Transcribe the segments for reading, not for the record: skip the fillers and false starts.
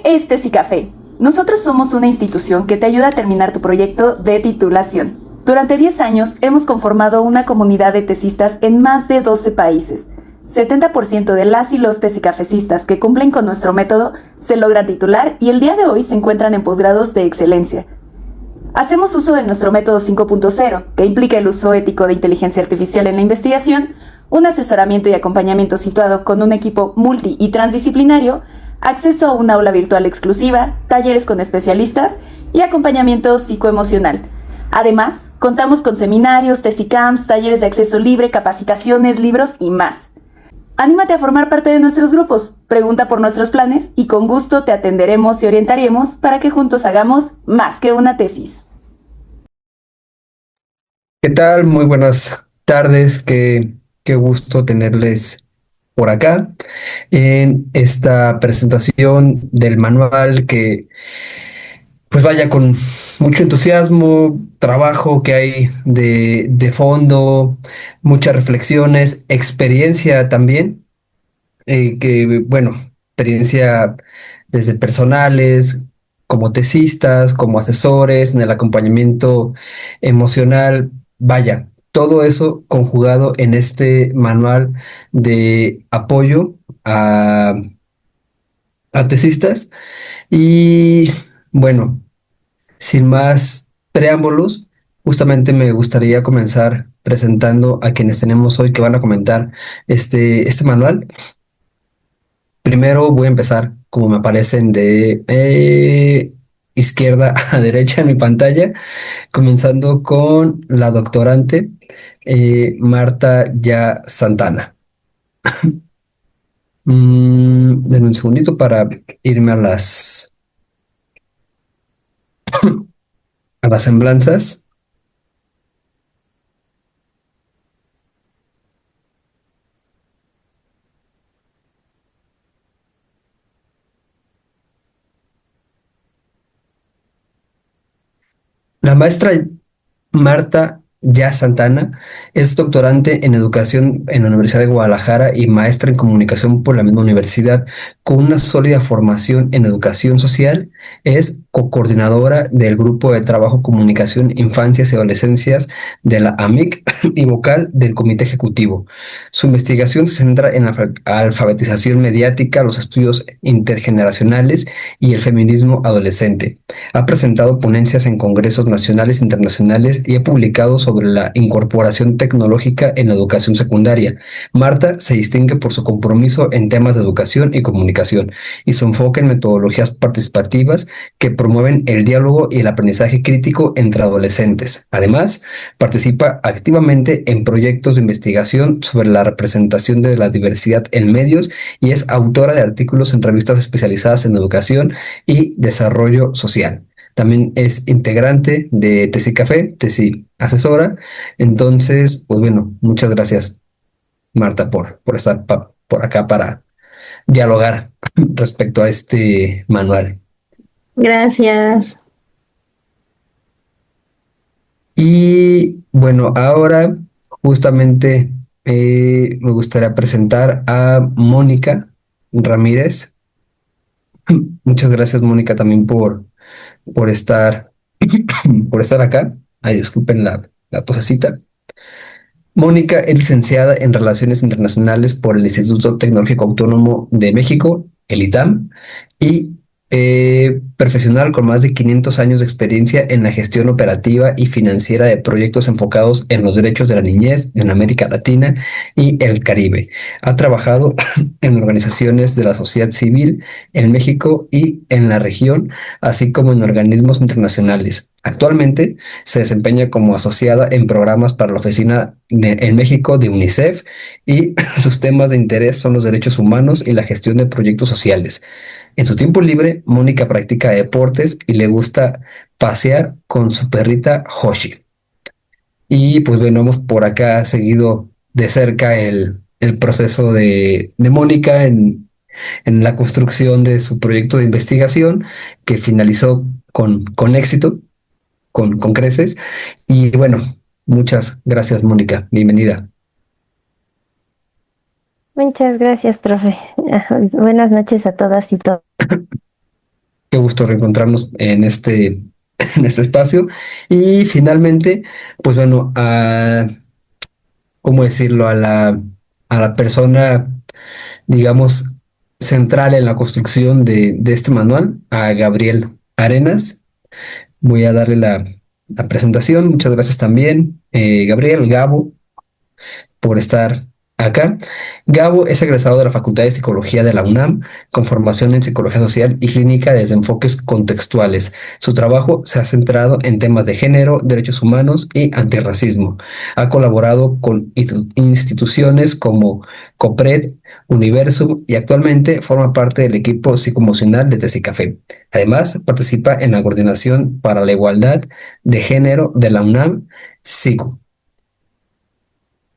es Tesicafé. Nosotros somos una institución que te ayuda a terminar tu proyecto de titulación. Durante 10 años hemos conformado una comunidad de tesistas en más de 12 países. 70% de las y los tesicafecistas que cumplen con nuestro método se logran titular y el día de hoy se encuentran en posgrados de excelencia. Hacemos uso de nuestro método 5.0, que implica el uso ético de inteligencia artificial en la investigación, un asesoramiento y acompañamiento situado con un equipo multi y transdisciplinario, acceso a un aula virtual exclusiva, talleres con especialistas y acompañamiento psicoemocional. Además, contamos con seminarios, tesicamps, talleres de acceso libre, capacitaciones, libros y más. Anímate a formar parte de nuestros grupos, pregunta por nuestros planes y con gusto te atenderemos y orientaremos para que juntos hagamos más que una tesis. ¿Qué tal? Muy buenas tardes, qué gusto tenerles por acá en esta presentación del manual que, pues vaya, con mucho entusiasmo, trabajo que hay de fondo, muchas reflexiones, experiencia también, que, bueno, experiencia desde personales, como tesistas, como asesores, en el acompañamiento emocional, vaya, todo eso conjugado en este manual de apoyo a, a tesistas. Y bueno, sin más preámbulos, justamente me gustaría comenzar presentando a quienes tenemos hoy que van a comentar este manual. Primero voy a empezar como me aparecen de izquierda a derecha en mi pantalla, comenzando con la doctorante Marta Ya Santana. Denme un segundito para irme a las semblanzas. La maestra Marta Ya Santana es doctorante en educación en la Universidad de Guadalajara y maestra en comunicación por la misma universidad, con una sólida formación en educación social. Es co-coordinadora del Grupo de Trabajo Comunicación, Infancias y Adolescencias de la AMIC y vocal del Comité Ejecutivo. Su investigación se centra en la alfabetización mediática, los estudios intergeneracionales y el feminismo adolescente. Ha presentado ponencias en congresos nacionales e internacionales y ha publicado sobre la incorporación tecnológica en la educación secundaria. Marta se distingue por su compromiso en temas de educación y comunicación y su enfoque en metodologías participativas que promueven el diálogo y el aprendizaje crítico entre adolescentes. Además, participa activamente en proyectos de investigación sobre la representación de la diversidad en medios y es autora de artículos en revistas especializadas en educación y desarrollo social. También es integrante de Tesicafé, Tesi asesora. Entonces, pues bueno, muchas gracias, Marta, por estar por acá para dialogar respecto a este manual. Gracias. Y bueno, ahora justamente me gustaría presentar a Mónica Ramírez. Muchas gracias, Mónica, también por estar, por estar acá. Ay, disculpen la tosecita. Mónica es licenciada en Relaciones Internacionales por el Instituto Tecnológico Autónomo de México, el ITAM, y profesional con más de 500 años de experiencia en la gestión operativa y financiera de proyectos enfocados en los derechos de la niñez en América Latina y el Caribe. Ha trabajado en organizaciones de la sociedad civil en México y en la región, así como en organismos internacionales. Actualmente se desempeña como asociada en programas para la oficina en México de UNICEF y sus temas de interés son los derechos humanos y la gestión de proyectos sociales. En su tiempo libre, Mónica practica deportes y le gusta pasear con su perrita Hoshi. Y pues bueno, hemos por acá seguido de cerca el proceso de Mónica en la construcción de su proyecto de investigación que finalizó con éxito, con creces. Y bueno, muchas gracias, Mónica. Bienvenida. Muchas gracias, profe. Buenas noches a todas y todos. Qué gusto reencontrarnos en en este espacio. Y finalmente, pues bueno, ¿cómo decirlo? A la persona, digamos, central en la construcción de este manual, a Gabriel Arenas. Voy a darle la presentación. Muchas gracias también, Gabriel, Gabo, por estar acá. Gabo es egresado de la Facultad de Psicología de la UNAM, con formación en psicología social y clínica desde enfoques contextuales. Su trabajo se ha centrado en temas de género, derechos humanos y antirracismo. Ha colaborado con instituciones como COPRED, Universum y actualmente forma parte del equipo psicoemocional de Tesicafé. Además, participa en la Coordinación para la Igualdad de Género de la UNAM, SICO.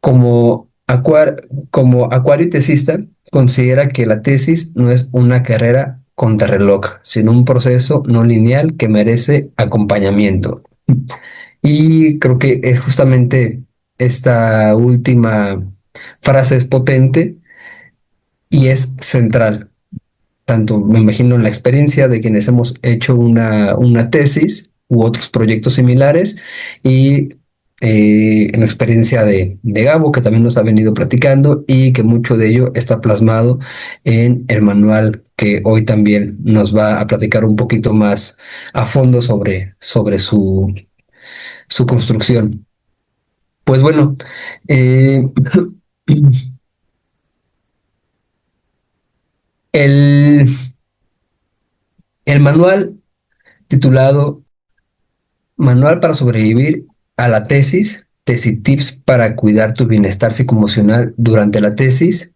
Como acuario tesista, considera que la tesis no es una carrera contrarreloj, sino un proceso no lineal que merece acompañamiento. Y creo que es justamente esta última frase es potente y es central, tanto me imagino en la experiencia de quienes hemos hecho una tesis u otros proyectos similares y en la experiencia de Gabo, que también nos ha venido platicando y que mucho de ello está plasmado en el manual que hoy también nos va a platicar un poquito más a fondo sobre su construcción. Pues bueno, eh, el, el manual titulado Manual para sobrevivir a la tesis, Tips para cuidar tu bienestar psicoemocional durante la tesis.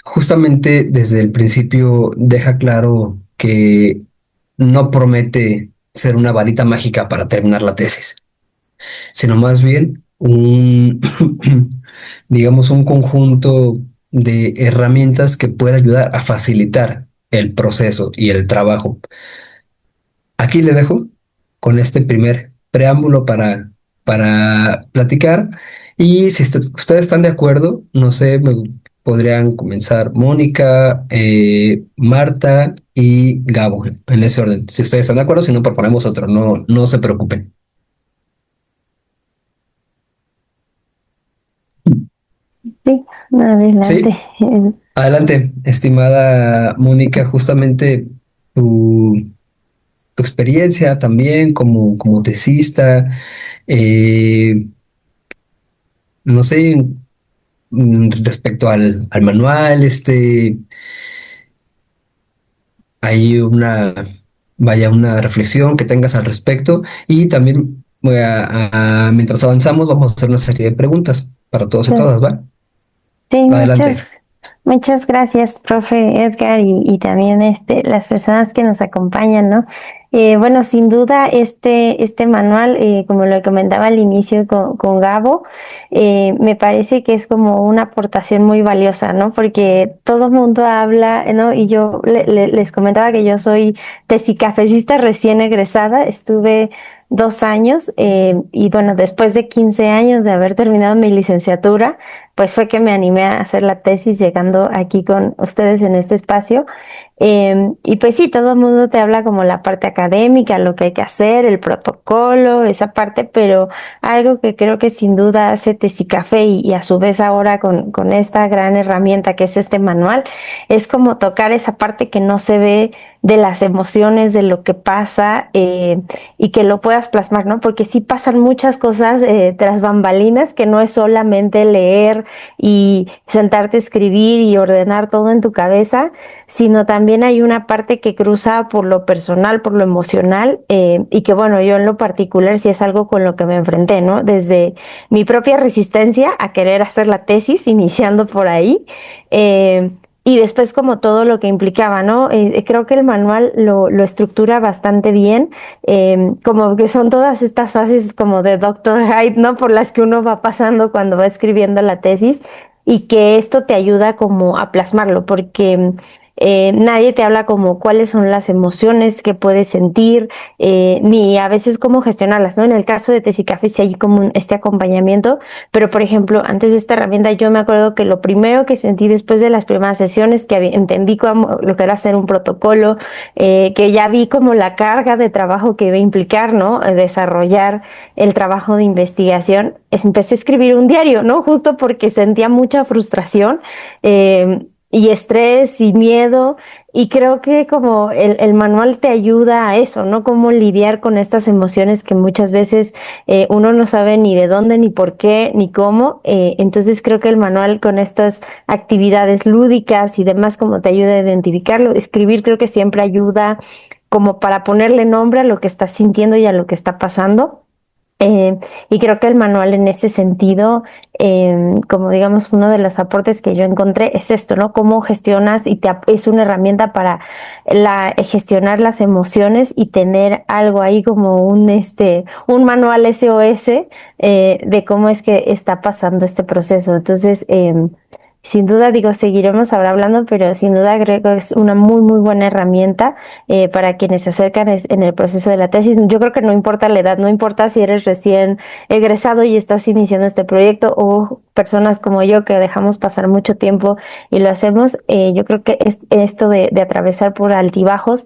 Justamente desde el principio deja claro que no promete ser una varita mágica para terminar la tesis, sino más bien digamos, un conjunto de herramientas que puede ayudar a facilitar el proceso y el trabajo. Aquí le dejo con este primer preámbulo para platicar. Y si ustedes están de acuerdo, no sé, podrían comenzar Mónica, Marta y Gabo, en ese orden. Si ustedes están de acuerdo, si no, proponemos otro, no se preocupen. Sí, adelante. Sí, adelante, estimada Mónica, justamente tu, tu experiencia también como tesista, eh, no sé, respecto al manual, hay una reflexión que tengas al respecto y también mientras avanzamos vamos a hacer una serie de preguntas para todos y Sí, todas, ¿va? sí, Adelante. muchas gracias, profe Edgar, y también las personas que nos acompañan, ¿no? Bueno, sin duda, este manual, como lo comentaba al inicio con Gabo, me parece que es como una aportación muy valiosa, ¿no? Porque todo el mundo habla, ¿no? Y yo les comentaba que yo soy tesicafecista recién egresada, estuve 2 años, y bueno, después de 15 años de haber terminado mi licenciatura, pues fue que me animé a hacer la tesis llegando aquí con ustedes en este espacio. Y pues sí, todo el mundo te habla como la parte académica, lo que hay que hacer, el protocolo, esa parte, pero algo que creo que sin duda hace Tesicafé y a su vez ahora con esta gran herramienta que es este manual, es como tocar esa parte que no se ve de las emociones, de lo que pasa, y que lo puedas plasmar, ¿no? Porque sí pasan muchas cosas tras bambalinas, que no es solamente leer y sentarte a escribir y ordenar todo en tu cabeza, sino también hay una parte que cruza por lo personal, por lo emocional, y que bueno, yo en lo particular sí es algo con lo que me enfrenté, ¿no? Desde mi propia resistencia a querer hacer la tesis, iniciando por ahí, y después como todo lo que implicaba, ¿no? Creo que el manual lo estructura bastante bien, como que son todas estas fases como de Doctor Hyde, ¿no? Por las que uno va pasando cuando va escribiendo la tesis y que esto te ayuda como a plasmarlo, porque nadie te habla como cuáles son las emociones que puedes sentir, ni a veces cómo gestionarlas, ¿no? En el caso de Tesi Café sí hay como este acompañamiento, pero por ejemplo, antes de esta herramienta yo me acuerdo que lo primero que sentí después de las primeras sesiones, que entendí como lo que era hacer un protocolo, que ya vi como la carga de trabajo que iba a implicar, ¿no? Desarrollar el trabajo de investigación, empecé a escribir un diario, ¿no? Justo porque sentía mucha frustración y estrés y miedo, y creo que como el manual te ayuda a eso, ¿no? Cómo lidiar con estas emociones que muchas veces uno no sabe ni de dónde, ni por qué, ni cómo. Entonces creo que el manual con estas actividades lúdicas y demás como te ayuda a identificarlo. Escribir creo que siempre ayuda como para ponerle nombre a lo que estás sintiendo y a lo que está pasando. Y creo que el manual en ese sentido, como digamos, uno de los aportes que yo encontré es esto, ¿no? Cómo gestionas y es una herramienta para gestionar las emociones y tener algo ahí como un manual SOS de cómo es que está pasando este proceso. Entonces, sin duda, digo, seguiremos ahora hablando, pero sin duda creo que es una muy, muy buena herramienta para quienes se acercan en el proceso de la tesis. Yo creo que no importa la edad, no importa si eres recién egresado y estás iniciando este proyecto o personas como yo que dejamos pasar mucho tiempo y lo hacemos. Yo creo que esto de atravesar por altibajos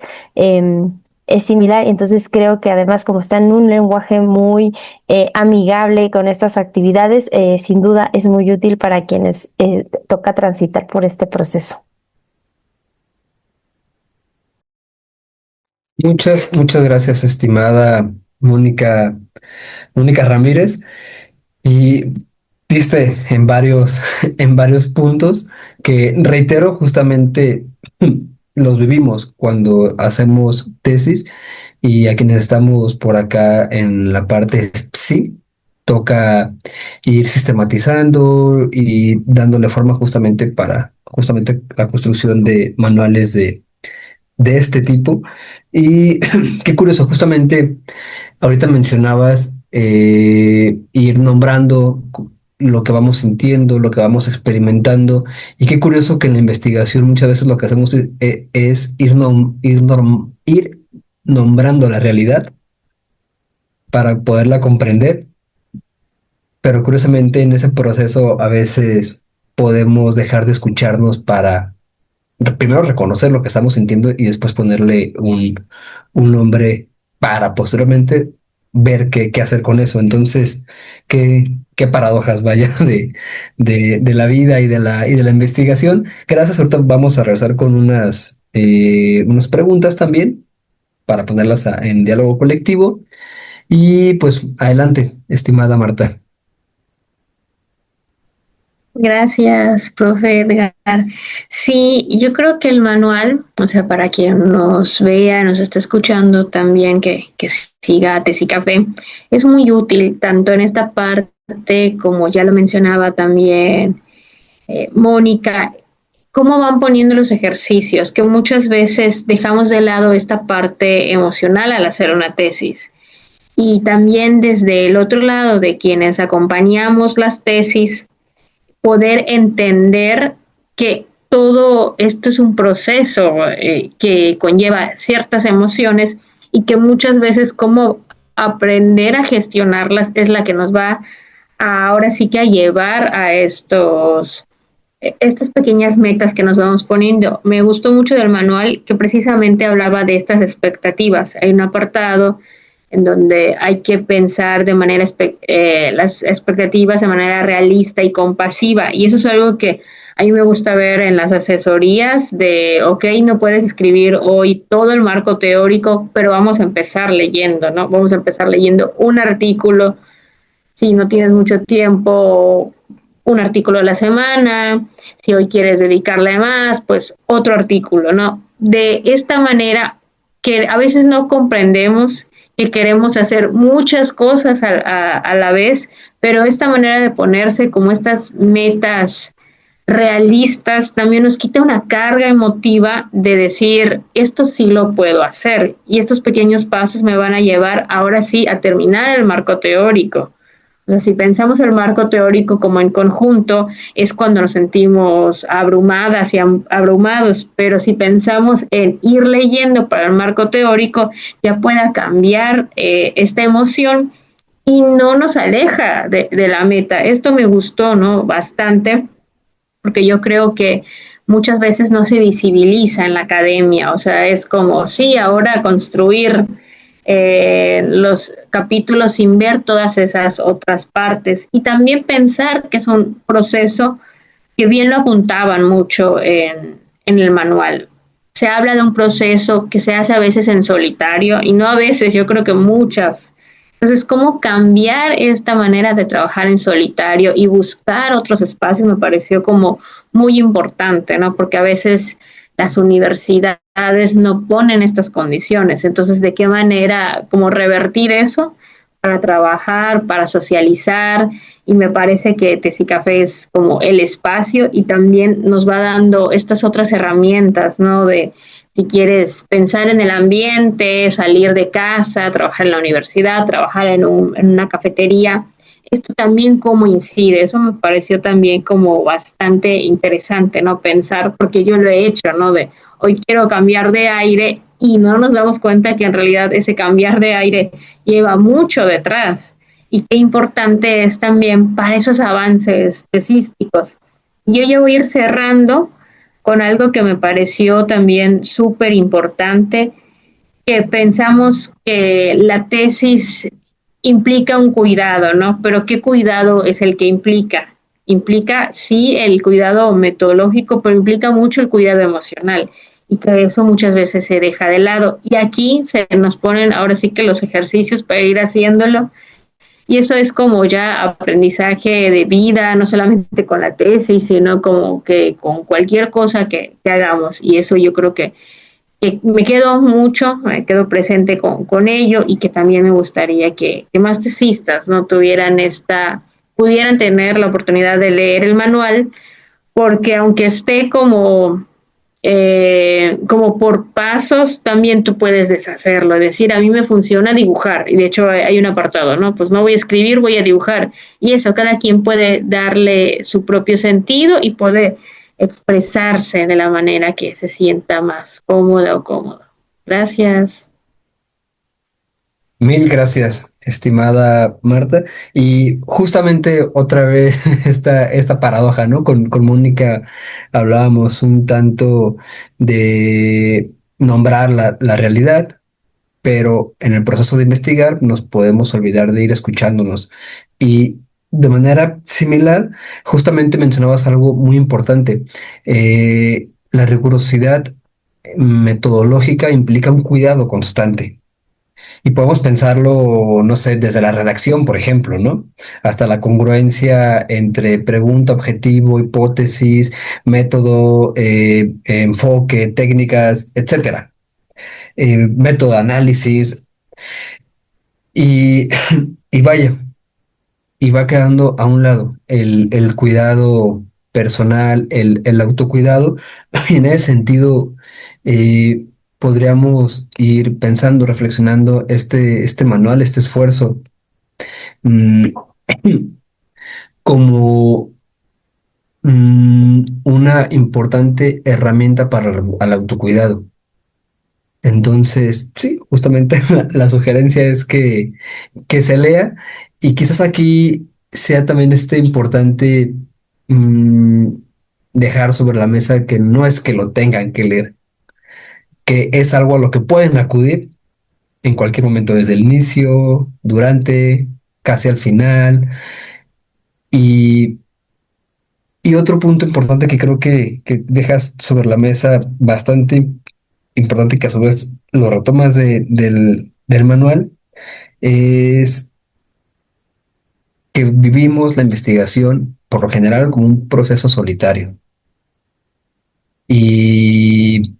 es similar, entonces creo que además como está en un lenguaje muy amigable con estas actividades, sin duda es muy útil para quienes toca transitar por este proceso. Muchas gracias, estimada Mónica Ramírez. Y diste en en varios puntos que reitero justamente los vivimos cuando hacemos tesis y a quienes estamos por acá en la parte sí, toca ir sistematizando y dándole forma justamente para justamente la construcción de manuales de este tipo. Y qué curioso, justamente ahorita mencionabas ir nombrando lo que vamos sintiendo, lo que vamos experimentando, y qué curioso que en la investigación muchas veces lo que hacemos es ir nombrando la realidad para poderla comprender, pero curiosamente en ese proceso a veces podemos dejar de escucharnos para primero reconocer lo que estamos sintiendo y después ponerle un nombre para posteriormente ver qué hacer con eso. Entonces, qué paradojas vaya de la vida y de la investigación. Gracias, ahorita vamos a regresar con unas preguntas también para ponerlas en diálogo colectivo. Y pues adelante, estimada Marta. Gracias, profe Edgar. Sí, yo creo que el manual, o sea, para quien nos vea, nos está escuchando también, que siga Tesi Café, es muy útil tanto en esta parte, como ya lo mencionaba también Mónica, cómo van poniendo los ejercicios, que muchas veces dejamos de lado esta parte emocional al hacer una tesis. Y también desde el otro lado de quienes acompañamos las tesis, poder entender que todo esto es un proceso que conlleva ciertas emociones y que muchas veces como aprender a gestionarlas es la que nos va ahora sí que a llevar a estas pequeñas metas que nos vamos poniendo. Me gustó mucho del manual que precisamente hablaba de estas expectativas. Hay un apartado en donde hay que pensar de manera las expectativas de manera realista y compasiva. Y eso es algo que a mí me gusta ver en las asesorías de, ok, no puedes escribir hoy todo el marco teórico, pero vamos a empezar leyendo, ¿no? Vamos a empezar leyendo un artículo, si no tienes mucho tiempo, un artículo a la semana, si hoy quieres dedicarle más, pues otro artículo, ¿no? De esta manera que a veces no comprendemos que queremos hacer muchas cosas a la vez, pero esta manera de ponerse como estas metas realistas también nos quita una carga emotiva de decir, esto sí lo puedo hacer y estos pequeños pasos me van a llevar ahora sí a terminar el marco teórico. O O sea, si pensamos el marco teórico como en conjunto, es cuando nos sentimos abrumadas y abrumados, pero si pensamos en ir leyendo para el marco teórico, ya pueda cambiar esta emoción y no nos aleja de la meta. Esto me gustó, ¿no? Bastante, porque yo creo que muchas veces no se visibiliza en la academia, o sea, es como, sí, ahora construir los capítulos sin ver todas esas otras partes y también pensar que es un proceso que bien lo apuntaban mucho en el manual. Se habla de un proceso que se hace a veces en solitario y no a veces, yo creo que muchas. Entonces, cómo cambiar esta manera de trabajar en solitario y buscar otros espacios me pareció como muy importante, ¿no? Porque a veces las universidades no ponen estas condiciones. Entonces, ¿de qué manera como revertir eso para trabajar, para socializar? Y me parece que Tecicafé es como el espacio y también nos va dando estas otras herramientas, ¿no? De si quieres pensar en el ambiente, salir de casa, trabajar en la universidad, trabajar en una cafetería, esto también cómo incide, eso me pareció también como bastante interesante, ¿no? Pensar, porque yo lo he hecho, ¿no? De hoy quiero cambiar de aire y no nos damos cuenta que en realidad ese cambiar de aire lleva mucho detrás y qué importante es también para esos avances tesísticos. Yo ya voy a ir cerrando con algo que me pareció también súper importante, que pensamos que la tesis implica un cuidado, ¿no? Pero ¿qué cuidado es el que implica? Implica, sí, el cuidado metodológico, pero implica mucho el cuidado emocional y que eso muchas veces se deja de lado. Y aquí se nos ponen ahora sí que los ejercicios para ir haciéndolo. Y eso es como ya aprendizaje de vida, no solamente con la tesis, sino como que con cualquier cosa que hagamos. Y eso yo creo que me quedo mucho, me quedo presente con ello y que también me gustaría que más tesistas no tuvieran pudieran tener la oportunidad de leer el manual, porque aunque esté como por pasos, también tú puedes deshacerlo, es decir, a mí me funciona dibujar, y de hecho hay un apartado, ¿no? Pues no voy a escribir, voy a dibujar, y eso, cada quien puede darle su propio sentido y puede expresarse de la manera que se sienta más cómoda o cómodo. Gracias. Mil gracias, estimada Marta. Y justamente otra vez esta paradoja, ¿no? Con Mónica hablábamos un tanto de nombrar la realidad, pero en el proceso de investigar nos podemos olvidar de ir escuchándonos. Y de manera similar, justamente mencionabas algo muy importante. La rigurosidad metodológica implica un cuidado constante. Y podemos pensarlo, no sé, desde la redacción, por ejemplo, ¿no? Hasta la congruencia entre pregunta, objetivo, hipótesis, método, enfoque, técnicas, etcétera. Método de análisis y, y vaya, y va quedando a un lado el cuidado personal, el autocuidado. Y en ese sentido, eh, podríamos ir pensando, reflexionando este manual, este esfuerzo, mm, como una importante herramienta para el autocuidado. Entonces, sí, justamente la sugerencia es que se lea y quizás aquí sea también importante mm, dejar sobre la mesa que no es que lo tengan que leer, que es algo a lo que pueden acudir en cualquier momento, desde el inicio, durante, casi al final. Y, y otro punto importante que creo que dejas sobre la mesa bastante importante, que a su vez lo retomas del manual, es que vivimos la investigación por lo general como un proceso solitario. Y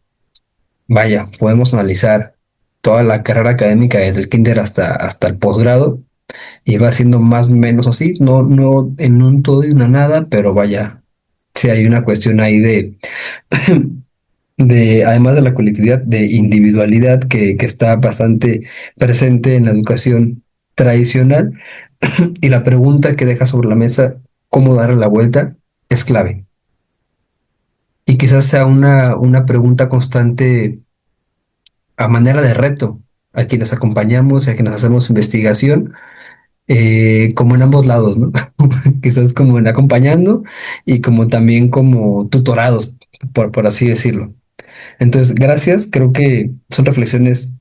vaya, podemos analizar toda la carrera académica desde el kinder hasta el posgrado y va siendo más o menos así, no en un todo y una nada, pero vaya, sí hay una cuestión ahí además de la colectividad, de individualidad que está bastante presente en la educación tradicional y la pregunta que deja sobre la mesa, cómo darle la vuelta, es clave. Y quizás sea una pregunta constante a manera de reto a quienes acompañamos, a quienes hacemos investigación, como en ambos lados, ¿no? Quizás como en acompañando y como también como tutorados, por así decirlo. Entonces, gracias. Creo que son reflexiones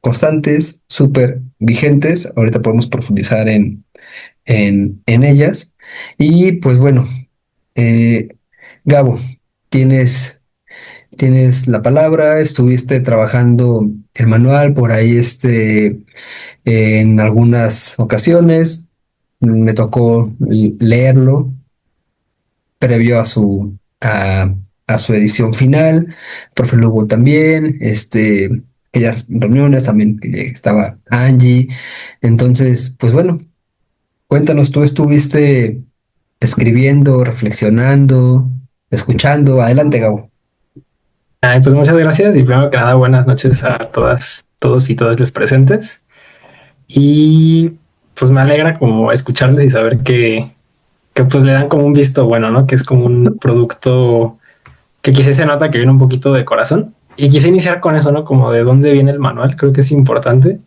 constantes, súper vigentes. Ahorita podemos profundizar en ellas. Y pues bueno, eh, Gabo, tienes, tienes la palabra, estuviste trabajando el manual por ahí en algunas ocasiones. Me tocó leerlo previo a su edición final. Profe Lugo también, aquellas reuniones también que estaba Angie. Entonces, pues bueno, cuéntanos, tú estuviste escribiendo, reflexionando, escuchando. Adelante, Gabo. Ay, pues muchas gracias y primero que nada buenas noches a todas, todos y todas los presentes. Y pues me alegra como escucharles y saber que pues le dan como un visto bueno, ¿no? Que es como un producto que quizás se nota que viene un poquito de corazón. Y quise iniciar con eso, ¿no? Como de dónde viene el manual, creo que es importante.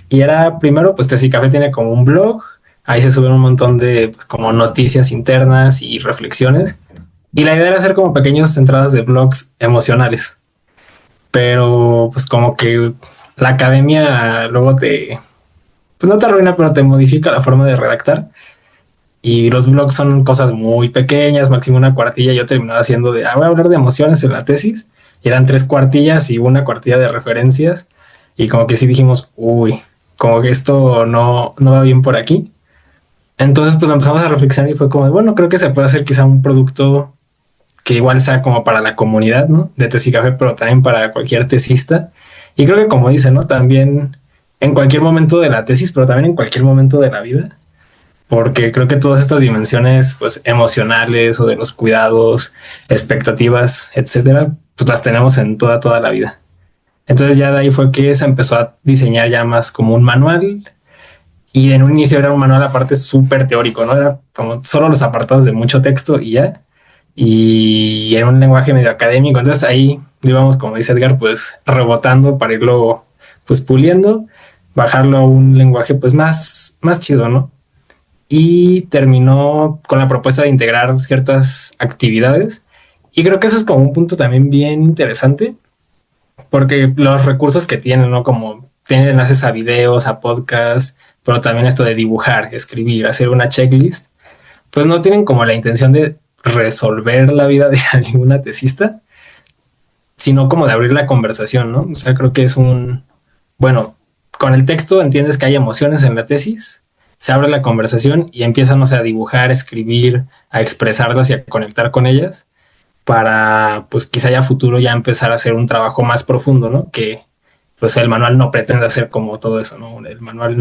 Y era primero, pues Tessicafé tiene como un blog, ahí se suben un montón de pues, como noticias internas y reflexiones. Y la idea era hacer como pequeñas entradas de blogs emocionales. Pero pues como que la academia luego pues no te arruina, pero te modifica la forma de redactar. Y los blogs son cosas muy pequeñas, máximo una cuartilla. Yo terminaba haciendo voy a hablar de emociones en la tesis. Y eran 3 cuartillas y una cuartilla de referencias. Y como que sí dijimos, uy, como que esto no va bien por aquí. Entonces pues lo empezamos a reflexionar y fue como, bueno, creo que se puede hacer quizá un producto que igual sea como para la comunidad, ¿no? De Tessicafé, pero también para cualquier tesista. Y creo que como dice, ¿no? También en cualquier momento de la tesis, pero también en cualquier momento de la vida, porque creo que todas estas dimensiones pues emocionales o de los cuidados, expectativas, etcétera, pues las tenemos en toda la vida. Entonces ya de ahí fue que se empezó a diseñar ya más como un manual y en un inicio era un manual aparte súper teórico, ¿no? Era como solo los apartados de mucho texto y ya, y en un lenguaje medio académico. Entonces ahí íbamos, como dice Edgar, pues rebotando para irlo pues puliendo, bajarlo a un lenguaje pues más chido, ¿no? Y terminó con la propuesta de integrar ciertas actividades. Y creo que eso es como un punto también bien interesante, porque los recursos que tienen, ¿no? Como tienen enlaces a videos, a podcasts, pero también esto de dibujar, escribir, hacer una checklist, pues no tienen como la intención de resolver la vida de alguna tesista, sino como de abrir la conversación, ¿no? O sea, creo que es bueno, con el texto entiendes que hay emociones en la tesis, se abre la conversación y empiezan, no sé, a dibujar, a escribir, a expresarlas y a conectar con ellas para, pues quizá ya a futuro ya empezar a hacer un trabajo más profundo, ¿no? Que pues el manual no pretende hacer como todo eso, ¿no? El manual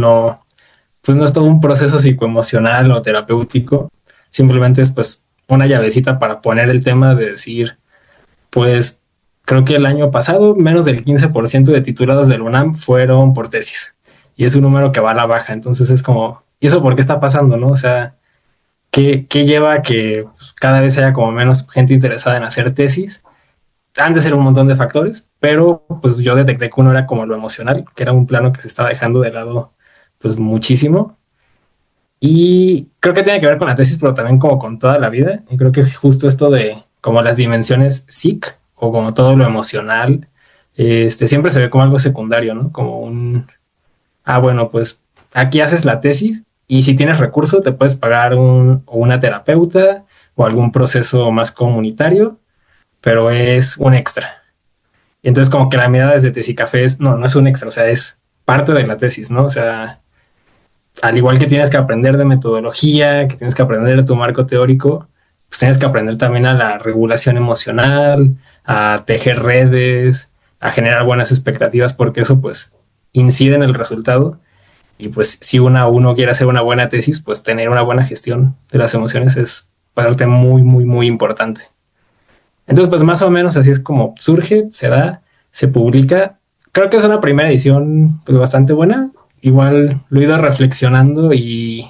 pues no es todo un proceso psicoemocional o terapéutico, simplemente es pues una llavecita para poner el tema de decir, pues creo que el año pasado menos del 15% de titulados del UNAM fueron por tesis y es un número que va a la baja, entonces es como, ¿y eso por qué está pasando, no? O sea, ¿qué lleva a que pues, cada vez haya como menos gente interesada en hacer tesis? Han de ser un montón de factores, pero pues yo detecté que uno era como lo emocional, que era un plano que se estaba dejando de lado pues muchísimo. Y creo que tiene que ver con la tesis, pero también como con toda la vida. Y creo que justo esto de como las dimensiones psic o como todo lo emocional, siempre se ve como algo secundario, ¿no? Como bueno, pues aquí haces la tesis y si tienes recursos te puedes pagar una terapeuta o algún proceso más comunitario, pero es un extra. Y entonces como que la mirada desde Tessicafé no es un extra, o sea, es parte de la tesis, ¿no? O sea, al igual que tienes que aprender de metodología, que tienes que aprender de tu marco teórico, pues tienes que aprender también a la regulación emocional, a tejer redes, a generar buenas expectativas, porque eso pues incide en el resultado. Y pues si uno quiere hacer una buena tesis, pues tener una buena gestión de las emociones es parte muy importante. Entonces pues más o menos así es como surge, se da, se publica. Creo que es una primera edición pues bastante buena igual lo he ido reflexionando y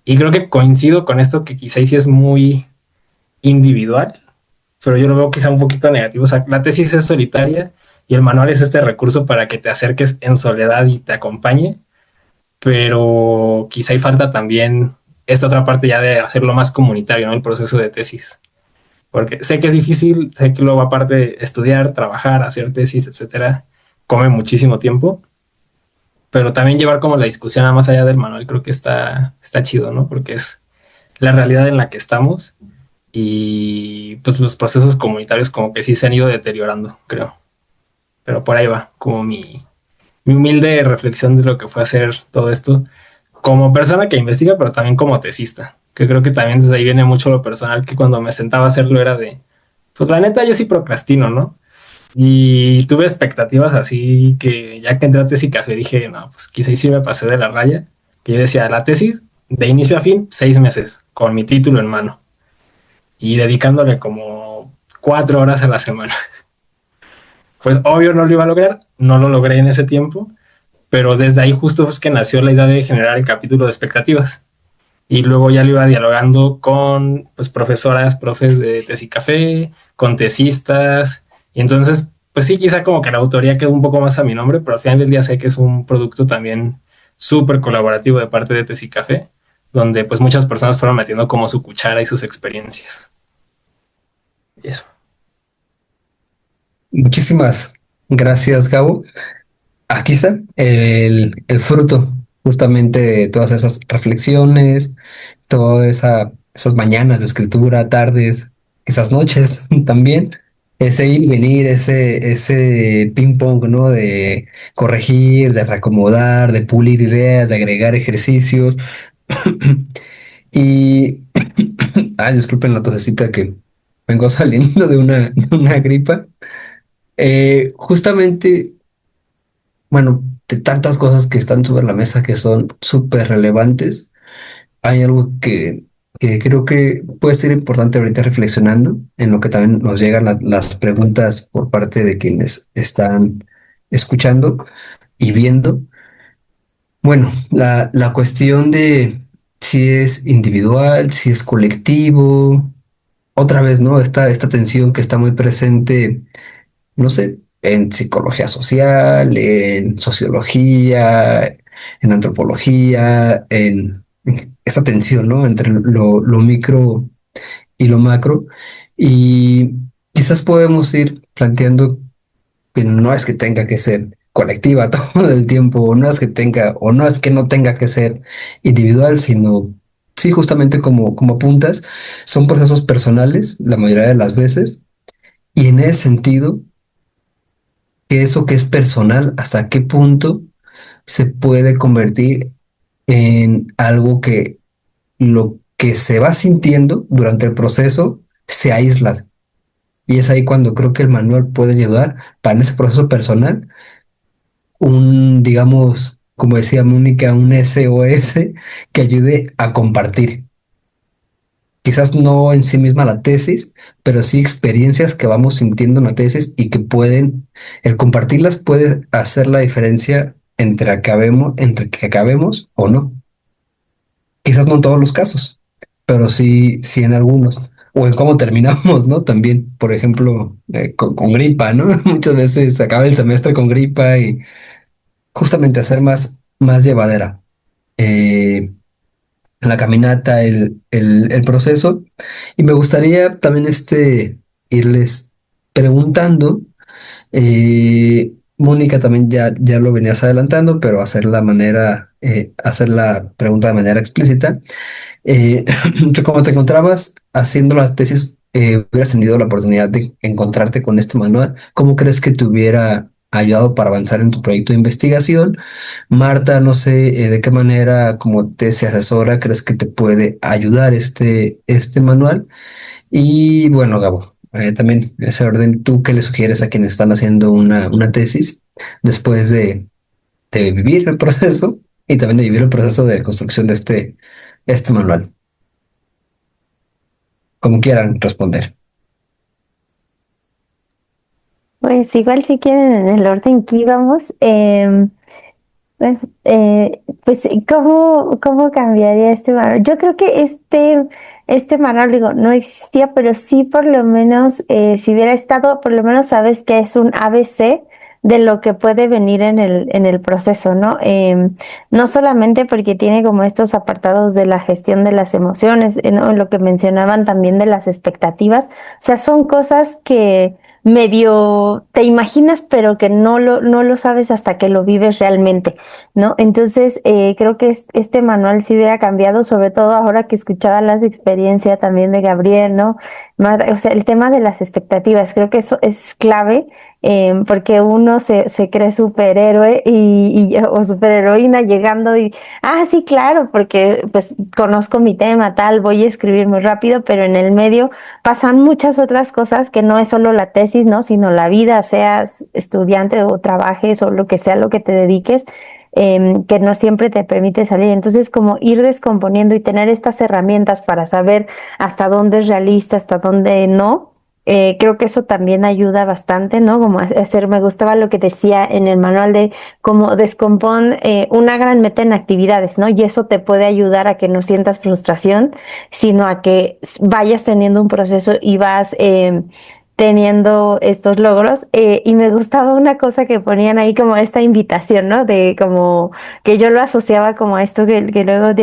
creo que coincido con esto que quizá sí es muy individual, pero yo lo veo quizá un poquito negativo. O sea, la tesis es solitaria y el manual es este recurso para que te acerques en soledad y te acompañe, pero quizá hay falta también esta otra parte ya de hacerlo más comunitario, ¿no? El proceso de tesis. Porque sé que es difícil, sé que luego aparte estudiar, trabajar, hacer tesis, etcétera, come muchísimo tiempo, pero también llevar como la discusión a más allá del manual creo que está chido, ¿no? Porque es la realidad en la que estamos y pues los procesos comunitarios como que sí se han ido deteriorando, creo. Pero por ahí va, como mi humilde reflexión de lo que fue hacer todo esto como persona que investiga, pero también como tesista, que creo que también desde ahí viene mucho lo personal, que cuando me sentaba a hacerlo era de, pues la neta yo sí procrastino, ¿no? Y tuve expectativas así que ya que entré a tesis y café dije, no, pues quizá sí me pasé de la raya, que yo decía, la tesis de inicio a fin, 6 meses, con mi título en mano y dedicándole como 4 horas a la semana. Pues obvio no lo iba a lograr, no lo logré en ese tiempo, pero desde ahí justo es que nació la idea de generar el capítulo de expectativas. Y luego ya lo iba dialogando con pues, profesoras, profes de tesis café, con tesistas. Y entonces, pues sí, quizá como que la autoría quedó un poco más a mi nombre, pero al final del día sé que es un producto también súper colaborativo de parte de tesis café, donde pues muchas personas fueron metiendo como su cuchara y sus experiencias. Y eso. Muchísimas gracias, Gabo. Aquí está el fruto justamente de todas esas reflexiones, esas mañanas de escritura, tardes, esas noches también. Ese ir y venir, ese ping pong, ¿no? De corregir, de reacomodar, de pulir ideas, de agregar ejercicios. Y, ay, disculpen la tosecita que vengo saliendo de una gripa. Justamente, bueno, de tantas cosas que están sobre la mesa que son súper relevantes, hay algo que creo que puede ser importante ahorita reflexionando, en lo que también nos llegan las preguntas por parte de quienes están escuchando y viendo. Bueno, la cuestión de si es individual, si es colectivo, otra vez, ¿no? Esta tensión que está muy presente, no sé, en psicología social, en sociología, en antropología, en esta tensión, ¿no? Entre lo micro y lo macro. Y quizás podemos ir planteando que no es que tenga que ser colectiva todo el tiempo, o no es que tenga, o no es que no tenga que ser individual, sino sí, justamente como apuntas, son procesos personales la mayoría de las veces, y en ese sentido, que eso que es personal, hasta qué punto se puede convertir en algo que lo que se va sintiendo durante el proceso se aísla. Y es ahí cuando creo que el manual puede ayudar para en ese proceso personal digamos, como decía Mónica, un SOS que ayude a compartir. Quizás no en sí misma la tesis, pero sí experiencias que vamos sintiendo en la tesis y que el compartirlas puede hacer la diferencia entre que acabemos o no. Quizás no en todos los casos, pero sí en algunos. O en cómo terminamos, ¿no? También, por ejemplo, con gripa, ¿no? Muchas veces se acaba el semestre con gripa y justamente hacer más llevadera la caminata, el proceso. Y me gustaría también irles preguntando, Mónica también ya lo venías adelantando, pero hacer la pregunta de manera explícita. Tú como te encontrabas haciendo la tesis, hubieras tenido la oportunidad de encontrarte con este manual. ¿Cómo crees que te hubiera ayudado para avanzar en tu proyecto de investigación? Marta, no sé, de qué manera como tesis asesora crees que te puede ayudar este manual. Y bueno, Gabo, también en ese orden, ¿tú qué le sugieres a quienes están haciendo una tesis después de vivir el proceso y también de vivir el proceso de construcción de este manual? Como quieran responder. Pues igual si quieren en el orden que íbamos, Pues, pues, ¿cómo cambiaría este manual? Yo creo que este manual, digo, no existía, pero sí por lo menos, si hubiera estado, por lo menos sabes que es un ABC de lo que puede venir en el proceso, ¿no? No solamente porque tiene como estos apartados de la gestión de las emociones, ¿no? Lo que mencionaban también de las expectativas, o sea, son cosas que medio te imaginas, pero que no lo sabes hasta que lo vives realmente, ¿no? Entonces, creo que este manual sí hubiera cambiado, sobre todo ahora que escuchaba las experiencias también de Gabriel, ¿no? O sea, el tema de las expectativas, creo que eso es clave, porque uno se cree superhéroe o superheroína llegando sí, claro, porque pues conozco mi tema, tal, voy a escribir muy rápido, pero en el medio pasan muchas otras cosas que no es solo la tesis, ¿no? Sino la vida, seas estudiante o trabajes o lo que sea lo que te dediques, que no siempre te permite salir. Entonces, como ir descomponiendo y tener estas herramientas para saber hasta dónde es realista, hasta dónde no. Creo que eso también ayuda bastante, ¿no? Como me gustaba lo que decía en el manual de cómo descompón una gran meta en actividades, ¿no? Y eso te puede ayudar a que no sientas frustración, sino a que vayas teniendo un proceso y vas teniendo estos logros. Y me gustaba una cosa que ponían ahí como esta invitación, ¿no? De como que yo lo asociaba como a esto que luego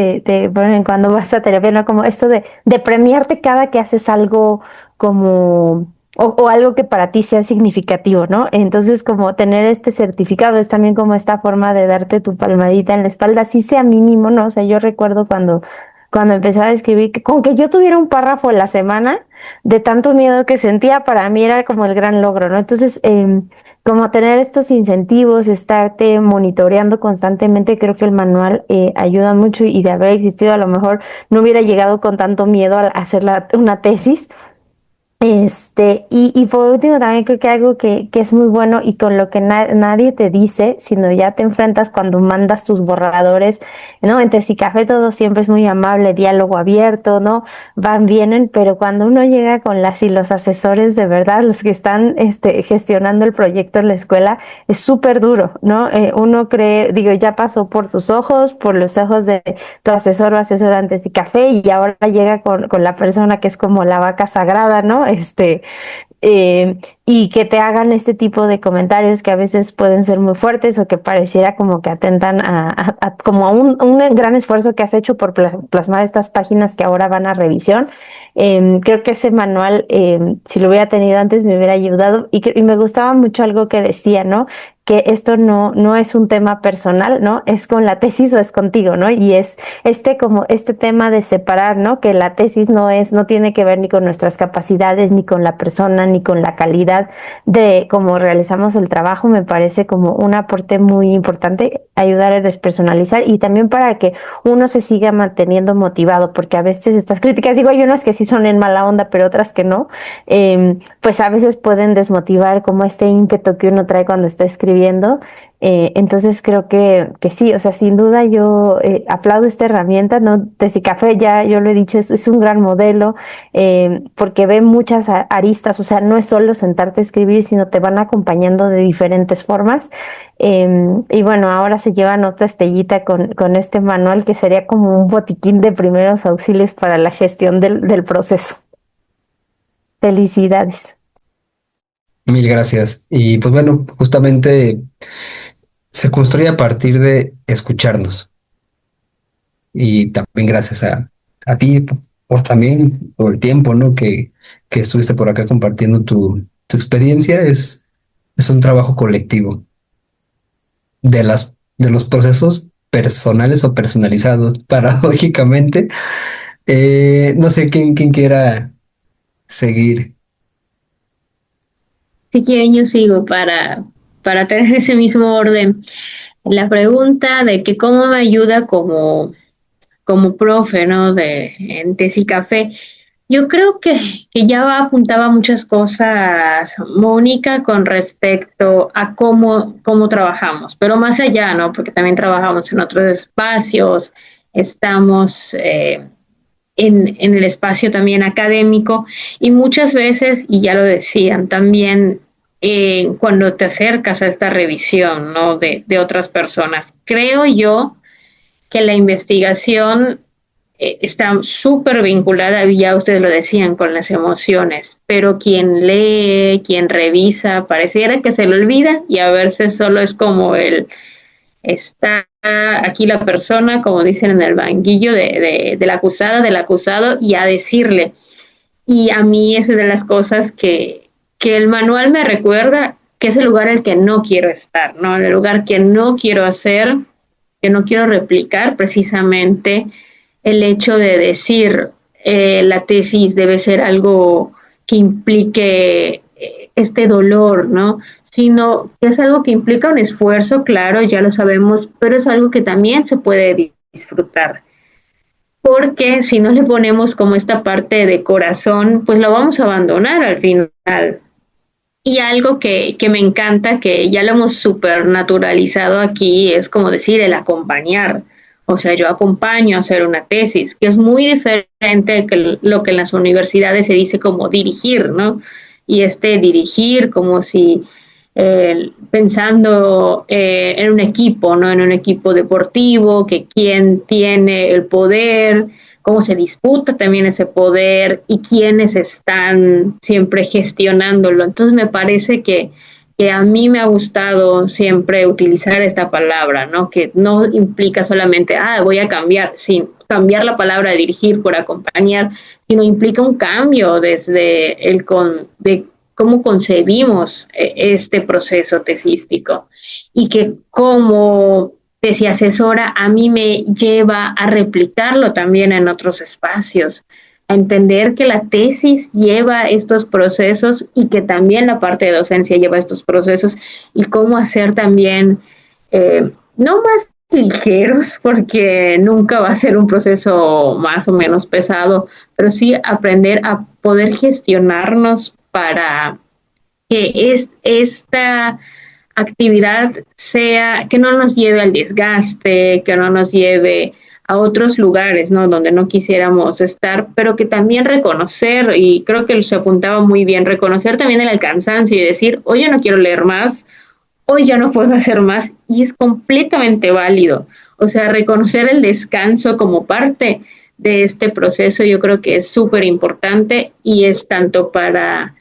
bueno, cuando vas a terapia, ¿no? Como esto de premiarte cada que haces algo como o algo que para ti sea significativo, ¿no? Entonces, como tener este certificado es también como esta forma de darte tu palmadita en la espalda, así sea mínimo, ¿no? O sea, yo recuerdo cuando empezaba a escribir, que con que yo tuviera un párrafo a la semana, de tanto miedo que sentía, para mí era como el gran logro, ¿no? Entonces, como tener estos incentivos, estarte monitoreando constantemente, creo que el manual ayuda mucho, y de haber existido a lo mejor no hubiera llegado con tanto miedo a hacer una tesis. Y por último también creo que algo que es muy bueno y con lo que nadie te dice, sino ya te enfrentas cuando mandas tus borradores, ¿no? En Tesicafé todo siempre es muy amable, diálogo abierto, ¿no? Vienen, pero cuando uno llega con las y los asesores de verdad, los que están gestionando el proyecto en la escuela, es súper duro, ¿no? Uno cree, digo, ya pasó por tus ojos, por los ojos de tu asesor o asesora en Tesicafé, y ahora llega con la persona que es como la vaca sagrada, ¿no? Y que te hagan este tipo de comentarios que a veces pueden ser muy fuertes o que pareciera como que atentan como a un gran esfuerzo que has hecho por plasmar estas páginas que ahora van a revisión. Creo que ese manual, si lo hubiera tenido antes, me hubiera ayudado, y me gustaba mucho algo que decía, ¿no? Que esto no es un tema personal, ¿no? Es con la tesis o es contigo, ¿no? Y es como este tema de separar, ¿no? Que la tesis no tiene que ver ni con nuestras capacidades, ni con la persona, ni con la calidad de cómo realizamos el trabajo. Me parece como un aporte muy importante ayudar a despersonalizar, y también para que uno se siga manteniendo motivado, porque a veces estas críticas, digo, hay unas que sí son en mala onda, pero otras que no, pues a veces pueden desmotivar como este ímpetu que uno trae cuando está escribiendo. Entonces creo que sí, o sea, sin duda yo aplaudo esta herramienta, ¿no? Tesicafé, ya yo lo he dicho, es un gran modelo, porque ve muchas aristas, o sea, no es solo sentarte a escribir, sino te van acompañando de diferentes formas. Y bueno, ahora se llevan otra estrellita con este manual, que sería como un botiquín de primeros auxilios para la gestión del proceso. Felicidades. Mil gracias. Y pues bueno, justamente se construye a partir de escucharnos. Y también gracias a ti por también por el tiempo, ¿no? Que estuviste por acá compartiendo tu experiencia. Es un trabajo colectivo de los procesos personales o personalizados, paradójicamente. No sé quién quiera seguir. Si quieren, yo sigo para tener ese mismo orden. La pregunta de que cómo me ayuda como profe, ¿no? En Tesicafé. Yo creo que ya apuntaba muchas cosas, Mónica, con respecto a cómo trabajamos, pero más allá, ¿no? Porque también trabajamos en otros espacios, estamos en el espacio también académico, y muchas veces, y ya lo decían, también cuando te acercas a esta revisión, ¿no? de otras personas. Creo yo que la investigación está súper vinculada, ya ustedes lo decían, con las emociones, pero quien lee, quien revisa, pareciera que se lo olvida y a veces solo es como está aquí la persona, como dicen en el banquillo de la acusada, del acusado, y a decirle. Y a mí es de las cosas que el manual me recuerda que es el lugar en el que no quiero estar, ¿no? El lugar que no quiero hacer, que no quiero replicar, precisamente el hecho de decir la tesis debe ser algo que implique este dolor, ¿no? Sino que es algo que implica un esfuerzo, claro, ya lo sabemos, pero es algo que también se puede disfrutar. Porque si no le ponemos como esta parte de corazón, pues lo vamos a abandonar al final. Y algo que me encanta, que ya lo hemos supernaturalizado aquí, es como decir el acompañar. O sea, yo acompaño a hacer una tesis, que es muy diferente que lo que en las universidades se dice como dirigir, ¿no? Y dirigir como si pensando en un equipo, ¿no? En un equipo deportivo, que quién tiene el poder, cómo se disputa también ese poder y quiénes están siempre gestionándolo. Entonces me parece que a mí me ha gustado siempre utilizar esta palabra, ¿no? Que no implica solamente, voy a cambiar, sin cambiar la palabra de dirigir por acompañar, sino implica un cambio desde de cómo concebimos este proceso tesístico y que como tesis asesora a mí me lleva a replicarlo también en otros espacios, a entender que la tesis lleva estos procesos y que también la parte de docencia lleva estos procesos y cómo hacer también, no más ligeros, porque nunca va a ser un proceso más o menos pesado, pero sí aprender a poder gestionarnos para que esta actividad sea, que no nos lleve al desgaste, que no nos lleve a otros lugares, ¿no? Donde no quisiéramos estar, pero que también reconocer, y creo que se apuntaba muy bien, reconocer también el cansancio y decir, hoy ya no quiero leer más, hoy ya no puedo hacer más, y es completamente válido. O sea, reconocer el descanso como parte de este proceso, yo creo que es súper importante y es tanto para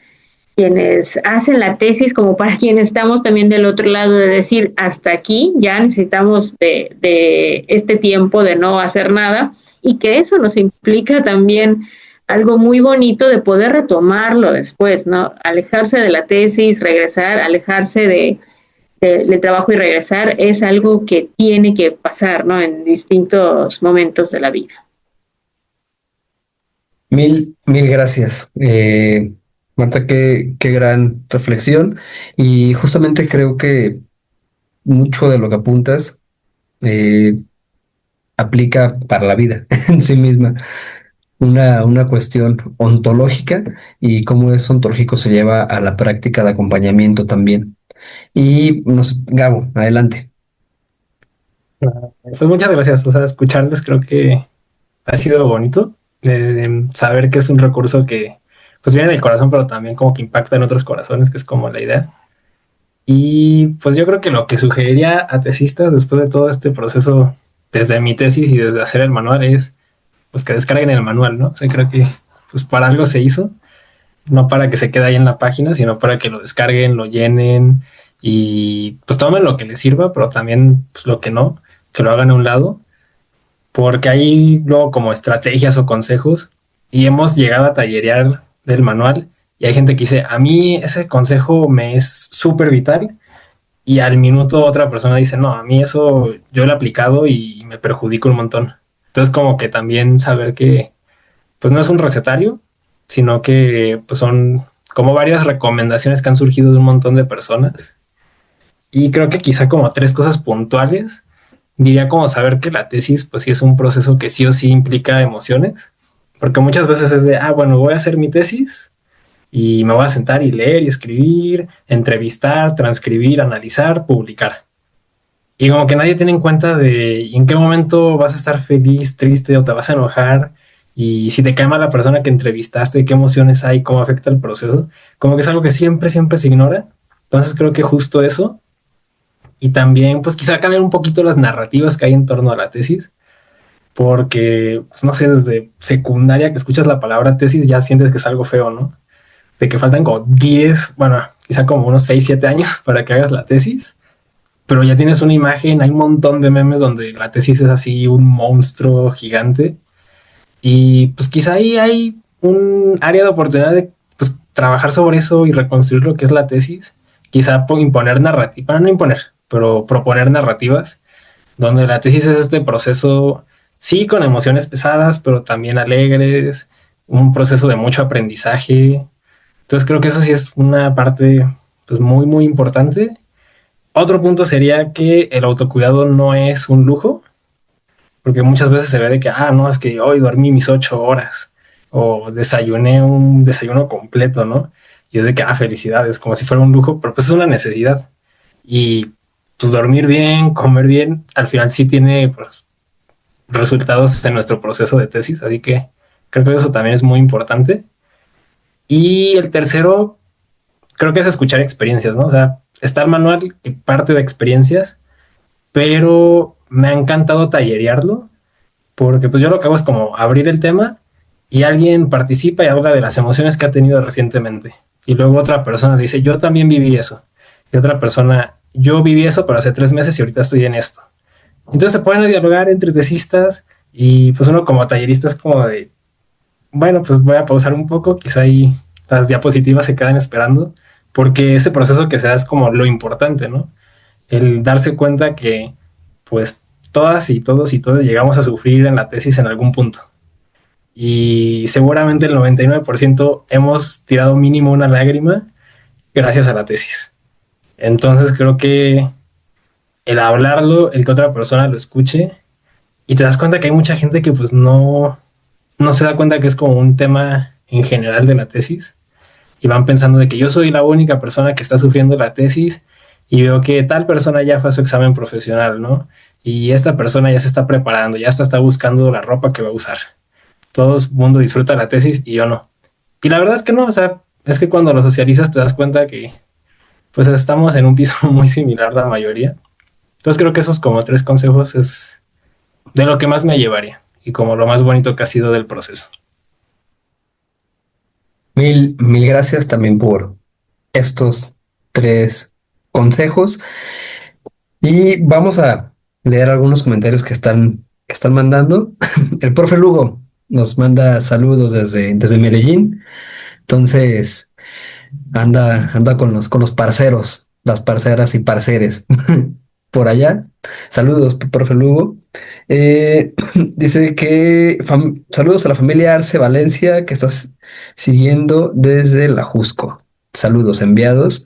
quienes hacen la tesis como para quienes estamos también del otro lado de decir hasta aquí, ya necesitamos de este tiempo de no hacer nada y que eso nos implica también algo muy bonito de poder retomarlo después, ¿no? Alejarse de la tesis, regresar, alejarse del trabajo y regresar es algo que tiene que pasar, ¿no? En distintos momentos de la vida. Mil gracias. Marta, qué gran reflexión. Y justamente creo que mucho de lo que apuntas eh, aplica para la vida en sí misma. Una cuestión ontológica y cómo es ontológico se lleva a la práctica de acompañamiento también. Y Gabo, adelante. Pues muchas gracias. O sea, escucharles creo que ha sido bonito de saber que es un recurso que pues viene del corazón, pero también como que impacta en otros corazones, que es como la idea. Y pues yo creo que lo que sugeriría a tesistas después de todo este proceso, desde mi tesis y desde hacer el manual, es pues que descarguen el manual, ¿no? O sea, creo que pues para algo se hizo, no para que se quede ahí en la página, sino para que lo descarguen, lo llenen y pues tomen lo que les sirva, pero también pues lo que no, que lo hagan a un lado, porque hay luego como estrategias o consejos y hemos llegado a tallerear del manual y hay gente que dice, a mí ese consejo me es súper vital y al minuto otra persona dice, no, a mí eso yo lo he aplicado y me perjudica un montón. Entonces como que también saber que pues no es un recetario, sino que pues son como varias recomendaciones que han surgido de un montón de personas. Y creo que quizá como tres cosas puntuales, diría como saber que la tesis pues sí es un proceso que sí o sí implica emociones, porque muchas veces es de, bueno, voy a hacer mi tesis y me voy a sentar y leer y escribir, entrevistar, transcribir, analizar, publicar. Y como que nadie tiene en cuenta de en qué momento vas a estar feliz, triste o te vas a enojar y si te cae mal la persona que entrevistaste, qué emociones hay, cómo afecta el proceso. Como que es algo que siempre se ignora Entonces creo que justo eso, y también pues quizá cambiar un poquito las narrativas que hay en torno a la tesis, porque pues no sé, desde secundaria que escuchas la palabra tesis ya sientes que es algo feo, ¿no? De que faltan como 10, bueno, quizá como unos 6, 7 años para que hagas la tesis, pero ya tienes una imagen, hay un montón de memes donde la tesis es así un monstruo gigante, y pues quizá ahí hay un área de oportunidad de pues, trabajar sobre eso y reconstruir lo que es la tesis, quizá imponer narrativa, no imponer, pero proponer narrativas, donde la tesis es este proceso, sí, con emociones pesadas, pero también alegres, un proceso de mucho aprendizaje. Entonces creo que eso sí es una parte pues muy, muy importante. Otro punto sería que el autocuidado no es un lujo, porque muchas veces se ve de que, no, es que hoy dormí mis 8 horas o desayuné un desayuno completo, ¿no? Y es de que, felicidades, como si fuera un lujo, pero pues es una necesidad. Y pues dormir bien, comer bien, al final sí tiene pues resultados en nuestro proceso de tesis, así que creo que eso también es muy importante. Y el tercero, creo que es escuchar experiencias, ¿no? O sea, está el manual que parte de experiencias, pero me ha encantado tallerearlo, porque pues yo lo que hago es como abrir el tema y alguien participa y habla de las emociones que ha tenido recientemente. Y luego otra persona dice, yo también viví eso. Y otra persona, yo viví eso, pero hace 3 meses y ahorita estoy en esto. Entonces se ponen a dialogar entre tesistas y pues uno como tallerista es como de, bueno, pues voy a pausar un poco, quizá ahí las diapositivas se quedan esperando, porque ese proceso que se da es como lo importante, ¿no? El darse cuenta que pues todas y todos y todas llegamos a sufrir en la tesis en algún punto. Y seguramente el 99% hemos tirado mínimo una lágrima gracias a la tesis. Entonces creo que el hablarlo, el que otra persona lo escuche, y te das cuenta que hay mucha gente que pues no se da cuenta que es como un tema en general de la tesis, y van pensando de que yo soy la única persona que está sufriendo la tesis y veo que tal persona ya fue a su examen profesional, ¿no? Y esta persona ya se está preparando, ya está buscando la ropa que va a usar. Todo el mundo disfruta la tesis y yo no. Y la verdad es que no, o sea, es que cuando lo socializas te das cuenta que pues estamos en un piso muy similar la mayoría. Entonces creo que esos como 3 consejos es de lo que más me llevaría y como lo más bonito que ha sido del proceso. Mil gracias también por estos 3 consejos. Y vamos a leer algunos comentarios que están mandando. El profe Lugo nos manda saludos desde Medellín. Entonces, anda con los parceros, las parceras y parceres por allá. Saludos, profe Lugo. Dice que saludos a la familia Arce Valencia que estás siguiendo desde la Jusco. Saludos enviados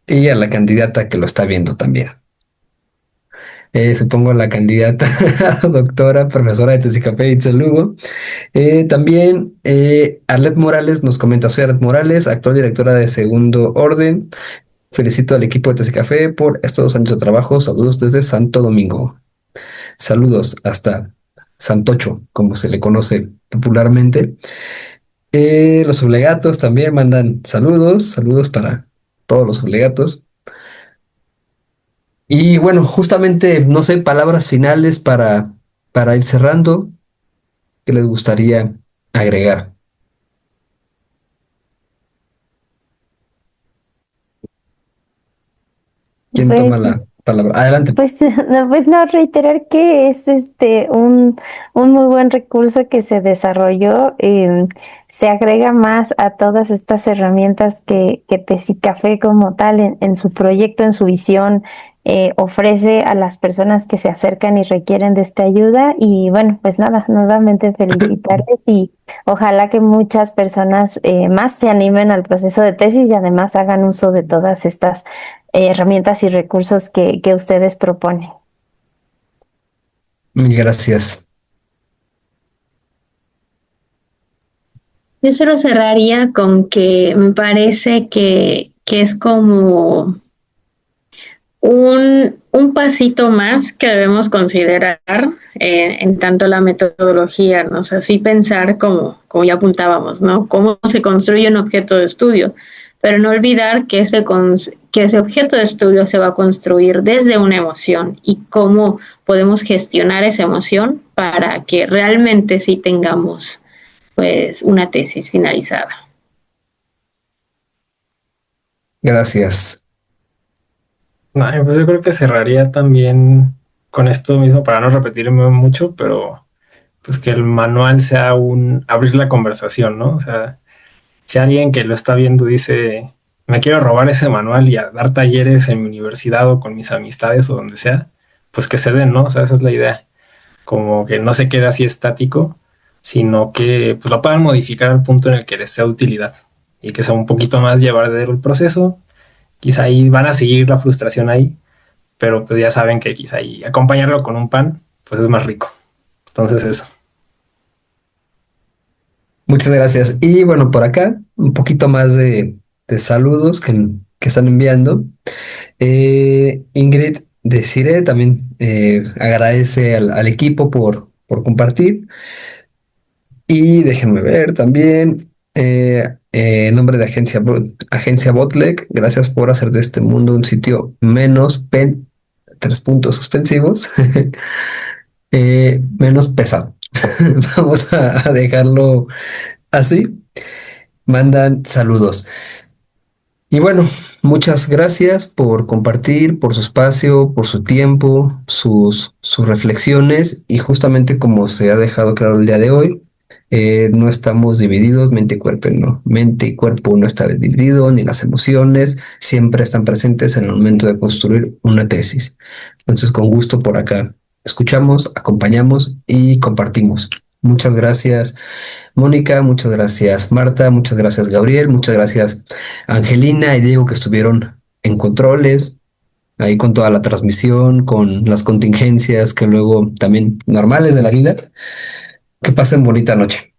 y a la candidata que lo está viendo también. Supongo la candidata a doctora, profesora de Tezicafé Itzel Lugo. También Arlet Morales nos comenta, soy Arlet Morales, actual directora de Segundo Orden. Felicito al equipo de Tezicafé por estos 2 años de trabajo. Saludos desde Santo Domingo. Saludos hasta Santocho, como se le conoce popularmente. Los obligatos también mandan saludos para todos los obligatos. Y bueno, justamente, no sé, palabras finales para ir cerrando, ¿qué les gustaría agregar? ¿Quién Pues toma la palabra? Adelante. Pues no, pues no, reiterar que es un muy buen recurso que se desarrolló. Se agrega más a todas estas herramientas que Tecicafé como tal en su proyecto, en su visión, ofrece a las personas que se acercan y requieren de esta ayuda. Y bueno, pues nada, nuevamente felicitarles y ojalá que muchas personas más se animen al proceso de tesis y además hagan uso de todas estas herramientas y recursos que ustedes proponen. Mil gracias. Yo solo cerraría con que me parece que es como un pasito más que debemos considerar en tanto la metodología, ¿no? O sea, sí pensar como ya apuntábamos, ¿no? Cómo se construye un objeto de estudio, pero no olvidar que ese objeto de estudio se va a construir desde una emoción y cómo podemos gestionar esa emoción para que realmente sí tengamos pues una tesis finalizada. Gracias. No, pues yo creo que cerraría también con esto mismo para no repetirme mucho, pero pues que el manual sea abrir la conversación, ¿no? O sea, si alguien que lo está viendo dice, me quiero robar ese manual y a dar talleres en mi universidad o con mis amistades o donde sea, pues que se den, ¿no? O sea, esa es la idea. Como que no se quede así estático, sino que pues lo puedan modificar al punto en el que les sea de utilidad y que sea un poquito más llevadero el proceso. Quizá ahí van a seguir la frustración ahí, pero pues ya saben que quizá ahí acompañarlo con un pan, pues es más rico. Entonces eso. Muchas gracias. Y bueno, por acá, un poquito más de saludos que están enviando. Ingrid Desire también agradece al equipo por compartir. Y déjenme ver también, en nombre de Agencia Botlek, gracias por hacer de este mundo un sitio menos tres puntos suspensivos, menos pesado. Vamos a dejarlo así. Mandan saludos. Y bueno, muchas gracias por compartir, por su espacio, por su tiempo, sus reflexiones y justamente como se ha dejado claro el día de hoy, no estamos divididos, mente y cuerpo no está dividido, ni las emociones siempre están presentes en el momento de construir una tesis. Entonces, con gusto por acá, escuchamos, acompañamos y compartimos. Muchas gracias, Mónica, muchas gracias, Marta, muchas gracias, Gabriel, muchas gracias, Angelina y Diego, que estuvieron en controles, ahí con toda la transmisión, con las contingencias que luego también normales de la vida. Que pasen bonita noche.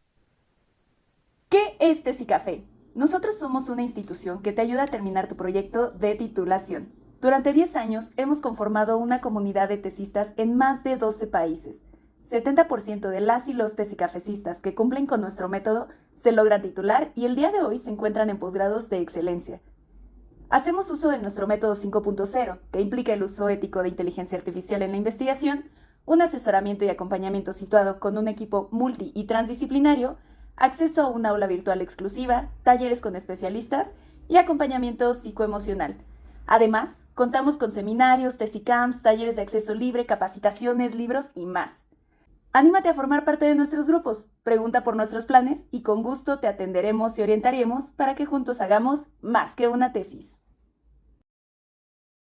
¿Qué es Tesicafé? Nosotros somos una institución que te ayuda a terminar tu proyecto de titulación. Durante 10 años hemos conformado una comunidad de tesistas en más de 12 países. 70% de las y los tesicafecistas que cumplen con nuestro método se logran titular y el día de hoy se encuentran en posgrados de excelencia. Hacemos uso de nuestro método 5.0, que implica el uso ético de inteligencia artificial en la investigación, un asesoramiento y acompañamiento situado con un equipo multi y transdisciplinario, acceso a una aula virtual exclusiva, talleres con especialistas y acompañamiento psicoemocional. Además, contamos con seminarios, tesicamps, talleres de acceso libre, capacitaciones, libros y más. Anímate a formar parte de nuestros grupos, pregunta por nuestros planes y con gusto te atenderemos y orientaremos para que juntos hagamos más que una tesis.